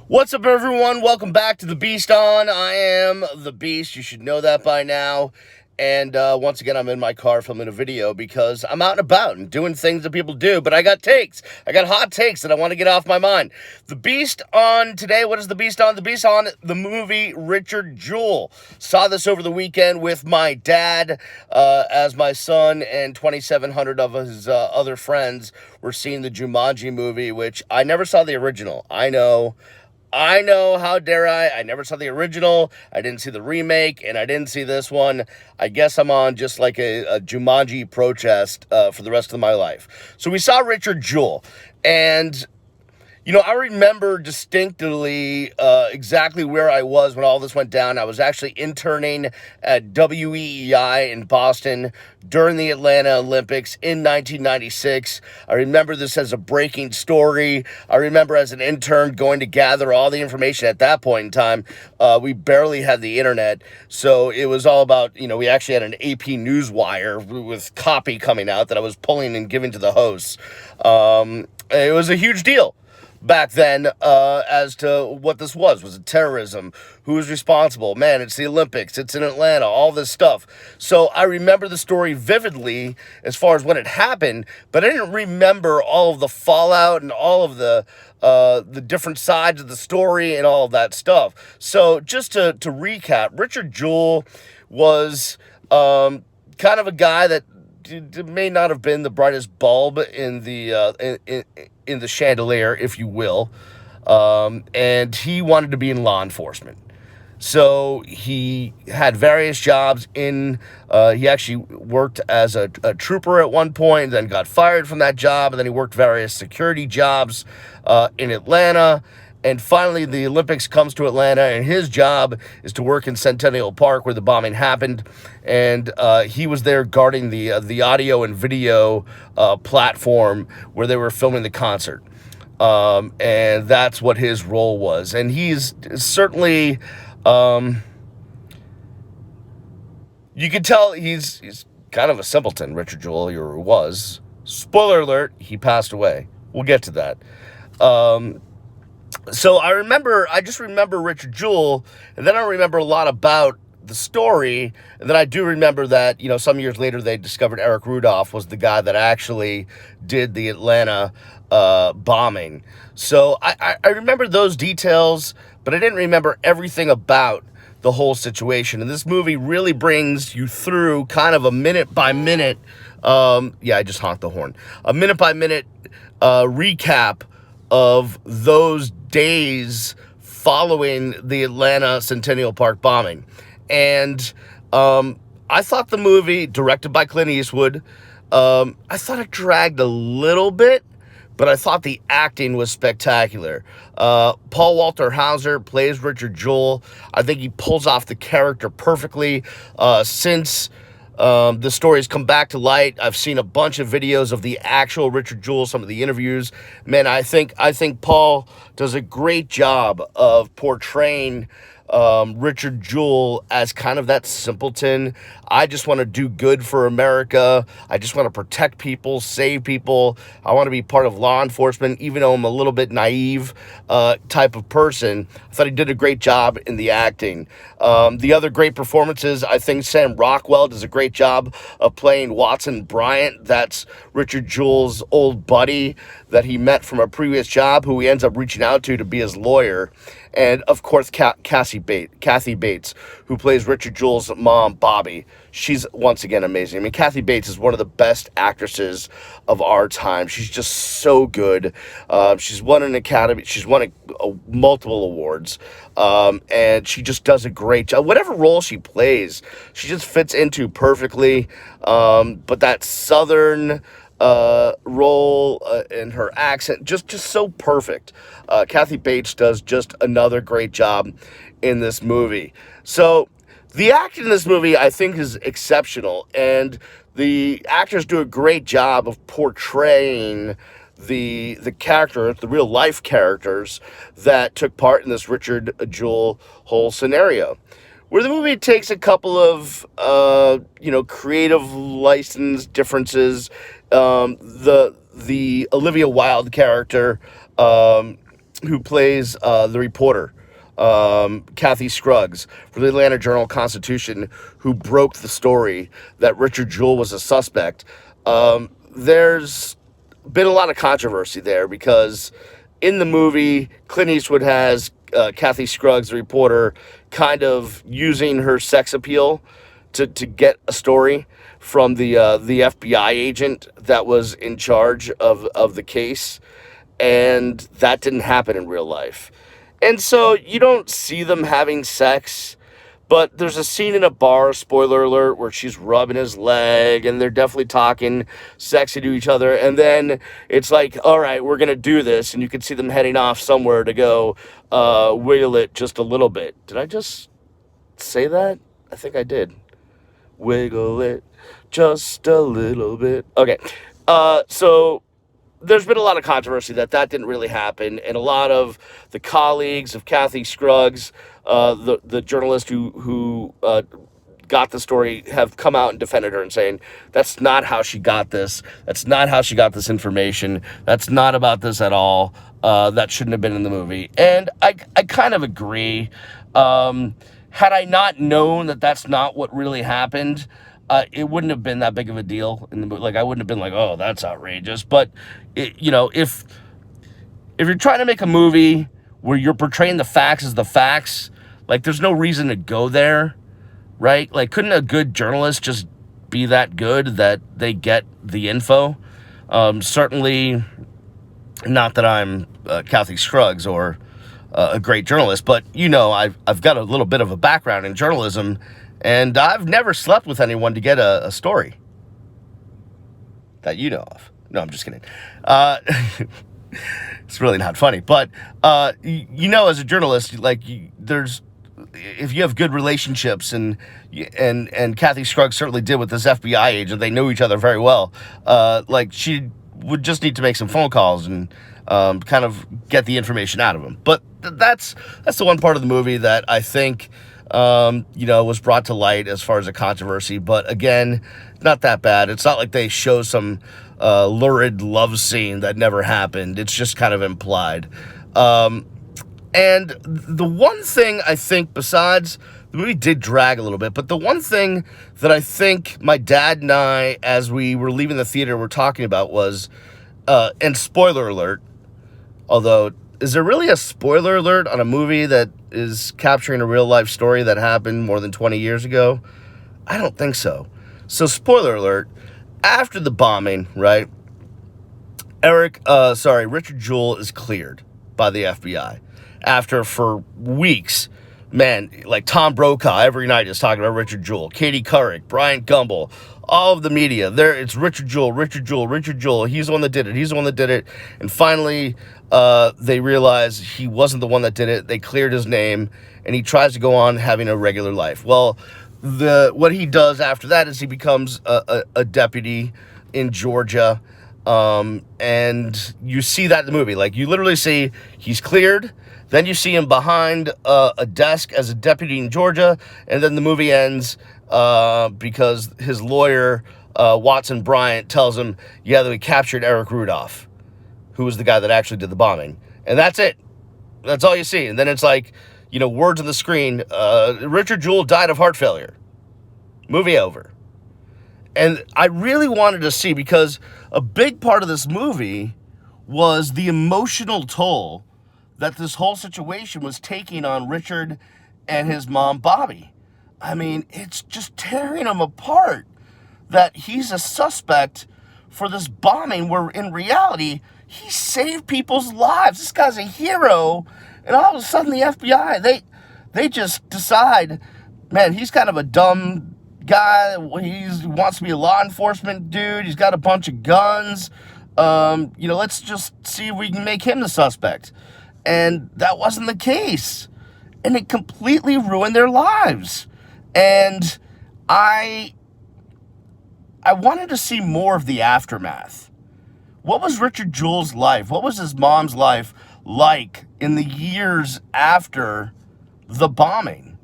What's up, everyone? Welcome back to The Beast On. I am The Beast. You should know that by now. And once again, I'm in my car filming a video because I'm out and about and doing things that people do. But I got takes. I got hot takes that I want to get off my mind. The Beast On today. What is The Beast On? The Beast On the movie Richard Jewell. Saw this over the weekend with my dad as my son and 2,700 of his other friends were seeing the Jumanji movie, which I never saw the original. I know, how dare I? I never saw the original, I didn't see the remake, and I didn't see this one. I guess I'm on just like a Jumanji protest for the rest of my life. So we saw Richard Jewell, and I remember distinctly exactly where I was when all this went down. I was actually interning at WEEI in Boston during the Atlanta Olympics in 1996. I remember this as a breaking story. I remember as an intern going to gather all the information at that point in time. We barely had the internet, so it was all about, we actually had an AP Newswire with copy coming out that I was pulling and giving to the hosts. It was a huge deal back then as to what this was. Was it terrorism? Who was responsible? Man, it's the Olympics. It's in Atlanta. All this stuff. So I remember the story vividly as far as when it happened, but I didn't remember all of the fallout and all of the different sides of the story and all of that stuff. So just to recap, Richard Jewell was kind of a guy that may not have been the brightest bulb in the chandelier, if you will, and he wanted to be in law enforcement. So he had various jobs he actually worked as a trooper at one point, then got fired from that job, and then he worked various security jobs in Atlanta. And finally, the Olympics comes to Atlanta, and his job is to work in Centennial Park where the bombing happened. And he was there guarding the audio and video platform where they were filming the concert. And that's what his role was. And he's certainly, you can tell he's kind of a simpleton, Richard Jewell, or was. Spoiler alert, he passed away. We'll get to that. So I just remember Richard Jewell, and then I remember a lot about the story, and then I do remember that, some years later they discovered Eric Rudolph was the guy that actually did the Atlanta bombing. So I remember those details, but I didn't remember everything about the whole situation. And this movie really brings you through kind of a minute-by-minute, I just honked the horn, a minute-by-minute recap of those days following the Atlanta Centennial Park bombing. And I thought the movie, directed by Clint Eastwood, I thought it dragged a little bit, but I thought the acting was spectacular. Paul Walter Hauser plays Richard Jewell. I think he pulls off the character perfectly. Since the stories come back to light, I've seen a bunch of videos of the actual Richard Jewell, some of the interviews. Man, I think Paul does a great job of portraying Richard Jewell as kind of that simpleton. I just want to do good for America. I just want to protect people, save people. I want to be part of law enforcement, even though I'm a little bit naive type of person. I thought he did a great job in the acting. The other great performances, I think Sam Rockwell does a great job of playing Watson Bryant. That's Richard Jewell's old buddy that he met from a previous job, who he ends up reaching out to be his lawyer. And, of course, Kathy Bates, who plays Richard Jewell's mom, Bobby. She's, once again, amazing. I mean, Kathy Bates is one of the best actresses of our time. She's just so good. She's won an Academy. She's won multiple awards. And she just does a great job. Whatever role she plays, she just fits into perfectly. But that Southern role and her accent, just so perfect. Kathy Bates does just another great job in this movie. So the acting in this movie, I think, is exceptional, and the actors do a great job of portraying the character, the real life characters that took part in this Richard Jewell whole scenario. Where the movie takes a couple of creative license differences. The Olivia Wilde character who plays the reporter, Kathy Scruggs, for the Atlanta Journal-Constitution, who broke the story that Richard Jewell was a suspect. There's been a lot of controversy there because in the movie, Clint Eastwood has Kathy Scruggs, the reporter, kind of using her sex appeal to get a story from the FBI agent that was in charge of the case, and that didn't happen in real life. And so you don't see them having sex, but there's a scene in a bar, spoiler alert, where she's rubbing his leg and they're definitely talking sexy to each other. And then it's like, all right, we're going to do this. And you can see them heading off somewhere to go wiggle it just a little bit. Did I just say that? I think I did. Wiggle it just a little bit. Okay. So there's been a lot of controversy that didn't really happen, and a lot of the colleagues of Kathy Scruggs, the journalist who got the story, have come out and defended her and saying that's not how she got this. That's not how she got this information. That's not about this at all. That shouldn't have been in the movie. And I kind of agree. Had I not known that that's not what really happened, it wouldn't have been that big of a deal in the movie. Like, I wouldn't have been like, oh, that's outrageous. But if you're trying to make a movie where you're portraying the facts as the facts, like, there's no reason to go there, right? Like, couldn't a good journalist just be that good that they get the info? Certainly not that I'm Kathy Scruggs or a great journalist, but I've got a little bit of a background in journalism, and I've never slept with anyone to get a story that you know of. No, I'm just kidding. It's really not funny. But, as a journalist, like, if you have good relationships, and Kathy Scruggs certainly did with this FBI agent, they know each other very well. Like, she would just need to make some phone calls and kind of get the information out of him. But that's the one part of the movie that I think was brought to light as far as a controversy. But again, not that bad. It's not like they show some lurid love scene that never happened. It's just kind of implied. And the one thing I think, besides, the movie did drag a little bit, but the one thing that I think my dad and I, as we were leaving the theater, were talking about was, and spoiler alert, although, is there really a spoiler alert on a movie that is capturing a real life story that happened more than 20 years ago? I don't think so. So, spoiler alert, after the bombing, right, Richard Jewell is cleared by the FBI. After, for weeks, man, like Tom Brokaw every night is talking about Richard Jewell, Katie Couric, Brian Gumbel, all of the media. It's Richard Jewell. He's the one that did it. And finally, they realize he wasn't the one that did it. They cleared his name, and he tries to go on having a regular life. Well, what he does after that is he becomes a deputy in Georgia, and you see that in the movie. Like, you literally see he's cleared, then you see him behind a desk as a deputy in Georgia, and then the movie ends because his lawyer, Watson Bryant, tells him, yeah, that we captured Eric Rudolph, who was the guy that actually did the bombing. And that's it. That's all you see. And then it's like, words on the screen, Richard Jewell died of heart failure. Movie over. And I really wanted to see, because a big part of this movie was the emotional toll that this whole situation was taking on Richard and his mom, Bobby. I mean, it's just tearing him apart that he's a suspect for this bombing, where in reality, he saved people's lives. This guy's a hero. And all of a sudden, the FBI, they just decide, man, he's kind of a dumb guy. He wants to be a law enforcement dude. He's got a bunch of guns. Let's just see if we can make him the suspect. And that wasn't the case. And it completely ruined their lives. And I wanted to see more of the aftermath. What was Richard Jewell's life? What was his mom's life like in the years after the bombing?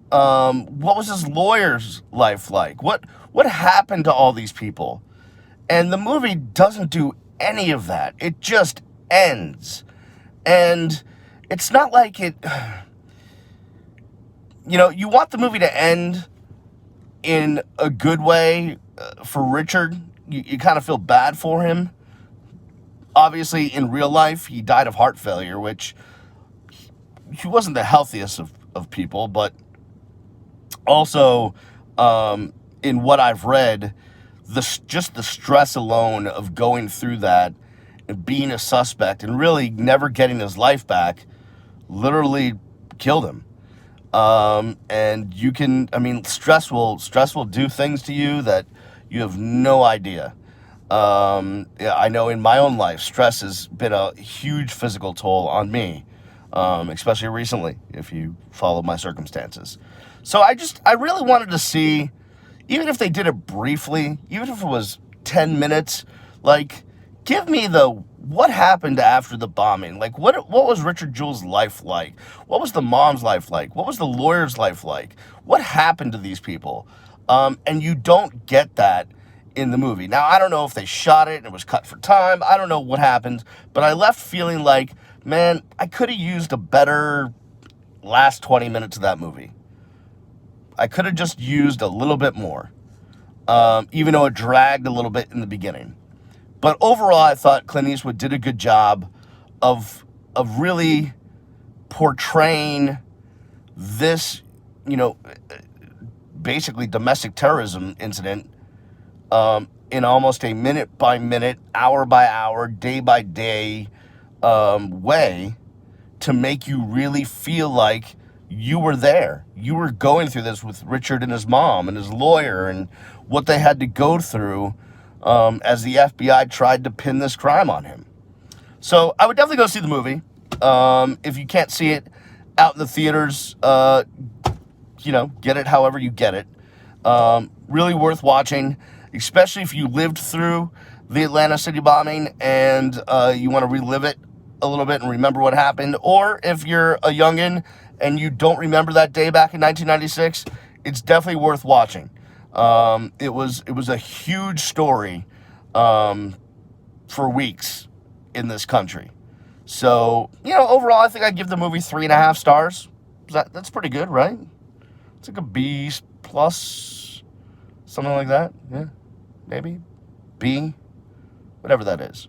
What was his lawyer's life like? What happened to all these people? And the movie doesn't do any of that. It just ends. And it's not like it, you know, you want the movie to end in a good way for Richard. You kind of feel bad for him. Obviously, in real life, he died of heart failure, which he wasn't the healthiest of people, but also, in what I've read, just the stress alone of going through that and being a suspect and really never getting his life back literally killed him. And you can, I mean, stress will do things to you that you have no idea. Yeah, I know in my own life, stress has been a huge physical toll on me, especially recently, if you follow my circumstances. So I really wanted to see, even if they did it briefly, even if it was 10 minutes, like, give me what happened after the bombing? Like, what was Richard Jewell's life like? What was the mom's life like? What was the lawyer's life like? What happened to these people? And you don't get that in the movie. Now, I don't know if they shot it and it was cut for time. I don't know what happened, but I left feeling like, man, I could have used a better last 20 minutes of that movie. I could have just used a little bit more, even though it dragged a little bit in the beginning. But overall, I thought Clint Eastwood did a good job of really portraying this, you know, basically domestic terrorism incident in almost a minute-by-minute, hour-by-hour, day-by-day way to make you really feel like you were there. You were going through this with Richard and his mom and his lawyer and what they had to go through as the FBI tried to pin this crime on him. So I would definitely go see the movie. If you can't see it out in the theaters, you know, get it however you get it. Really worth watching, especially if you lived through the Atlanta City bombing and you want to relive it a little bit and remember what happened. Or if you're a youngin' and you don't remember that day back in 1996, it's definitely worth watching. It was a huge story for weeks in this country. So, you know, overall, I think I'd give the movie 3.5 stars. That's pretty good, right? It's like a B plus, something like that. Yeah, maybe B, whatever that is.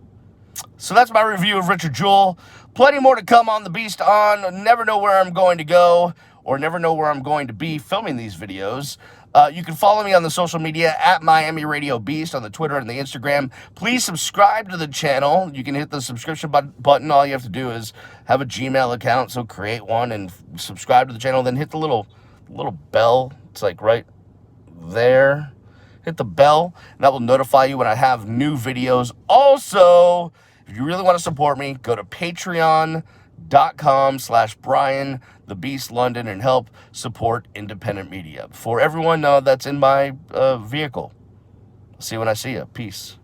So that's my review of Richard Jewell. Plenty more to come on The Beast on. Never know where I'm going to go or never know where I'm going to be filming these videos. You can follow me on the social media at Miami Radio Beast on the Twitter and the Instagram. Please subscribe to the channel. You can hit the subscription button. All you have to do is have a Gmail account, so create one and subscribe to the channel. Then hit the little bell. It's like right there. Hit the bell, and that will notify you when I have new videos. Also, if you really want to support me, go to patreon.com/Brian the Beast London and help support independent media. For everyone that's in my vehicle. See you when I see you. Peace.